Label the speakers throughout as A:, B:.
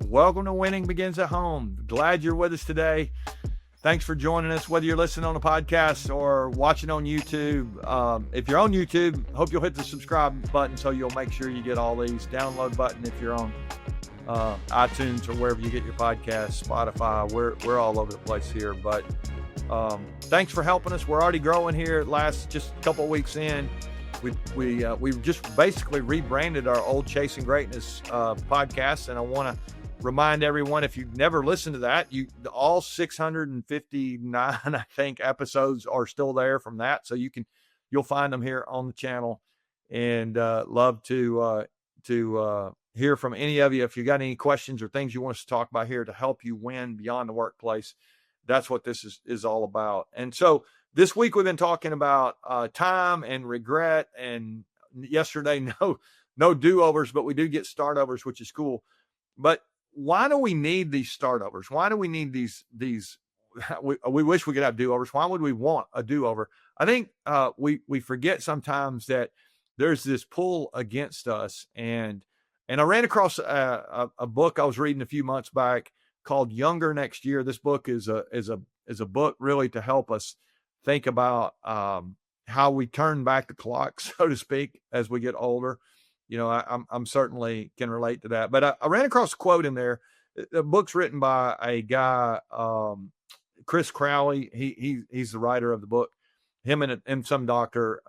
A: welcome to Winning Begins at Home. Glad you're with us today. Thanks for joining us, whether you're listening on the podcast or watching on YouTube. If you're on YouTube, hope you'll hit the subscribe button so you'll make sure you get all these. Download button if you're on iTunes or wherever you get your podcasts, Spotify. We're all over the place here. But thanks for helping us. We're already growing here. Last just a couple of weeks in, we've just basically rebranded our old Chasing Greatness podcast, and I want to remind everyone, if you've never listened to that, all 659 I think episodes are still there from that, so you'll find them here on the channel, and love to hear from any of you. If you got any questions or things you want us to talk about here to help you win beyond the workplace, that's what this is all about. And so this week we've been talking about time and regret, and yesterday no do-overs, but we do get start-overs, which is cool. But why do we need these start-overs? Why do we need these we wish we could have do-overs. Why would we want a do-over? I think we forget sometimes that there's this pull against us. And I ran across a book I was reading a few months back called Younger Next Year. This book is a book really to help us think about how we turn back the clock, so to speak, as we get older. You know, I'm certainly can relate to that. But I ran across a quote in there. The book's written by a guy, Chris Crowley. He's the writer of the book. Him and some doctor.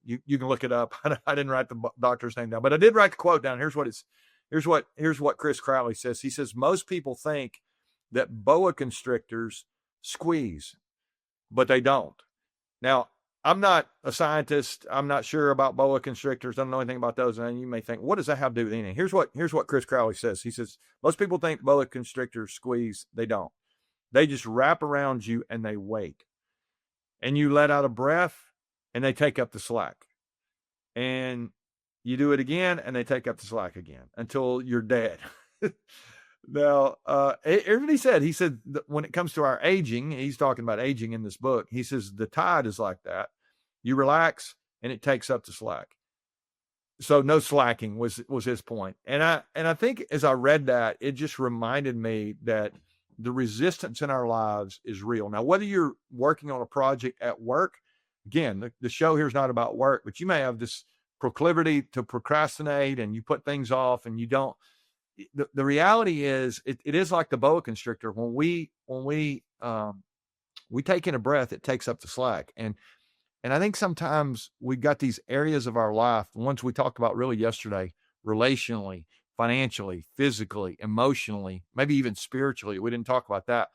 A: You can look it up. I didn't write the doctor's name down, but I did write the quote down. Here's what Chris Crowley says. He says, most people think that boa constrictors squeeze, but they don't. Now, I'm not a scientist. I'm not sure about boa constrictors. I don't know anything about those. And you may think, what does that have to do with anything? Here's what Chris Crowley says. He says, most people think boa constrictors squeeze. They don't. They just wrap around you and they wait. And you let out a breath and they take up the slack. And you do it again and they take up the slack again until you're dead. Now, everybody said, he said, when it comes to our aging, he's talking about aging in this book. He says, the tide is like that. You relax and it takes up the slack. So no slacking was his point. And I think as I read that, it just reminded me that the resistance in our lives is real. Now, whether you're working on a project at work, again, the show here is not about work, but you may have this proclivity to procrastinate and you put things off and you don't. The reality is it is like the boa constrictor. When we take in a breath, it takes up the slack. And I think sometimes we've got these areas of our life, the ones we talked about really yesterday, relationally, financially, physically, emotionally, maybe even spiritually. We didn't talk about that.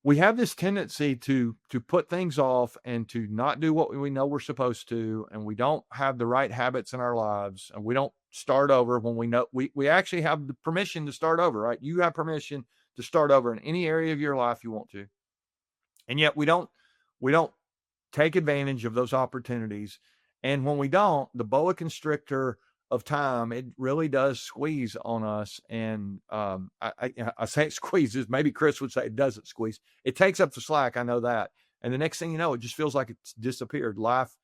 A: We have this tendency to put things off and to not do what we know we're supposed to, and we don't have the right habits in our lives, and we don't start over when we know we actually have the permission to start over, right? You have permission to start over in any area of your life you want to. And yet we don't take advantage of those opportunities. And when we don't, the boa constrictor of time, it really does squeeze on us. And I say it squeezes. Maybe Chris would say it doesn't squeeze. It takes up the slack. I know that. And the next thing you know, it just feels like it's disappeared. Life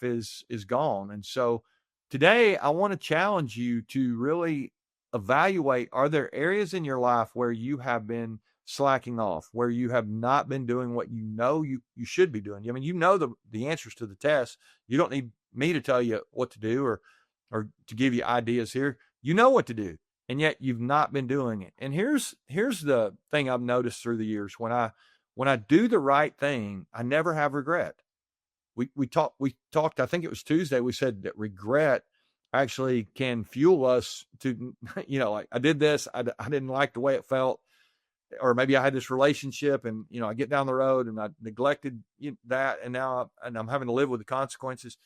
A: is gone. And so today I want to challenge you to really evaluate, are there areas in your life where you have been slacking off, where you have not been doing what you know you should be doing? I mean, you know the answers to the test. You don't need me to tell you what to do or to give you ideas here. You know what to do, and yet you've not been doing it. And here's the thing I've noticed through the years. When I do the right thing, I never have regret. We talked, I think it was Tuesday, we said that regret actually can fuel us to, like, I did this, I didn't like the way it felt, or maybe I had this relationship and, I get down the road and I neglected that, and now I'm having to live with the consequences.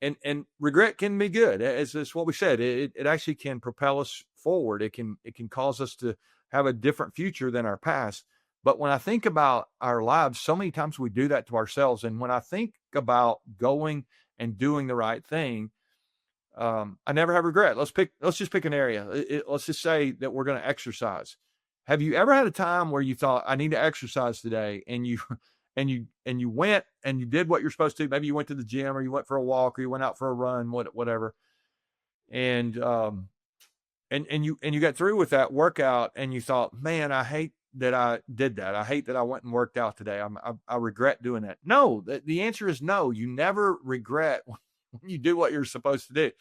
A: And regret can be good. As what we said, it actually can propel us forward. It can cause us to have a different future than our past. But when I think about our lives, so many times we do that to ourselves. And when I think about going and doing the right thing, I never have regret. Let's just pick an area. Let's just say that we're going to exercise. Have you ever had a time where you thought, I need to exercise today, and you went and you did what you're supposed to? Maybe you went to the gym, or you went for a walk, or you went out for a run, whatever. And and you got through with that workout and you thought, man, I hate that I did that. I hate that I went and worked out today. I regret doing that. No, the answer is no. You never regret when you do what you're supposed to do.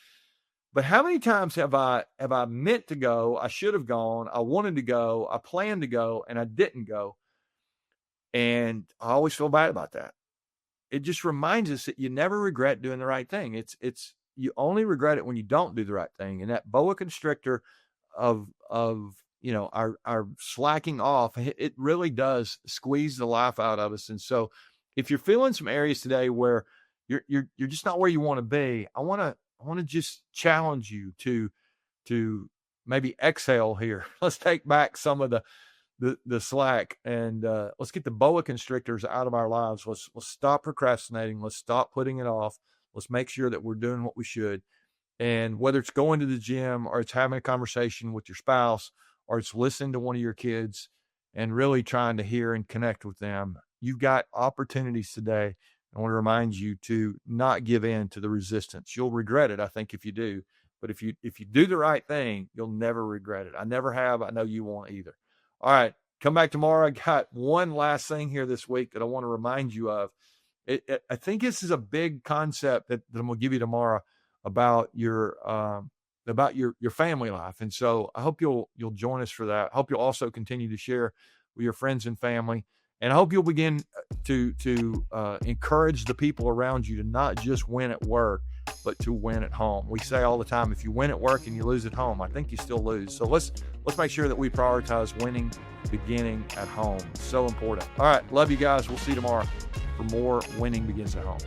A: But how many times have I meant to go? I should have gone. I wanted to go. I planned to go, and I didn't go. And I always feel bad about that. It just reminds us that you never regret doing the right thing. It's you only regret it when you don't do the right thing. And that boa constrictor of our slacking off, it really does squeeze the life out of us. And so, if you're feeling some areas today where you're just not where you want to be, I want to just challenge you to maybe exhale here. Let's take back some of the slack, and let's get the boa constrictors out of our lives. Let's stop procrastinating. Let's stop putting it off. Let's make sure that we're doing what we should. And whether it's going to the gym, or it's having a conversation with your spouse, or it's listening to one of your kids and really trying to hear and connect with them, you've got opportunities today. I want to remind you to not give in to the resistance. You'll regret it, I think, if you do. But if you do the right thing, you'll never regret it. I never have. I know you won't either. All right, come back tomorrow. I got one last thing here this week that I want to remind you of. I think this is a big concept that I'm going to give you tomorrow about your family life. And so I hope you'll join us for that. I hope you'll also continue to share with your friends and family. And I hope you'll begin to encourage the people around you to not just win at work, but to win at home. We say all the time, if you win at work and you lose at home, I think you still lose. So let's make sure that we prioritize winning beginning at home. So important. All right. Love you guys. We'll see you tomorrow for more Winning Begins at Home.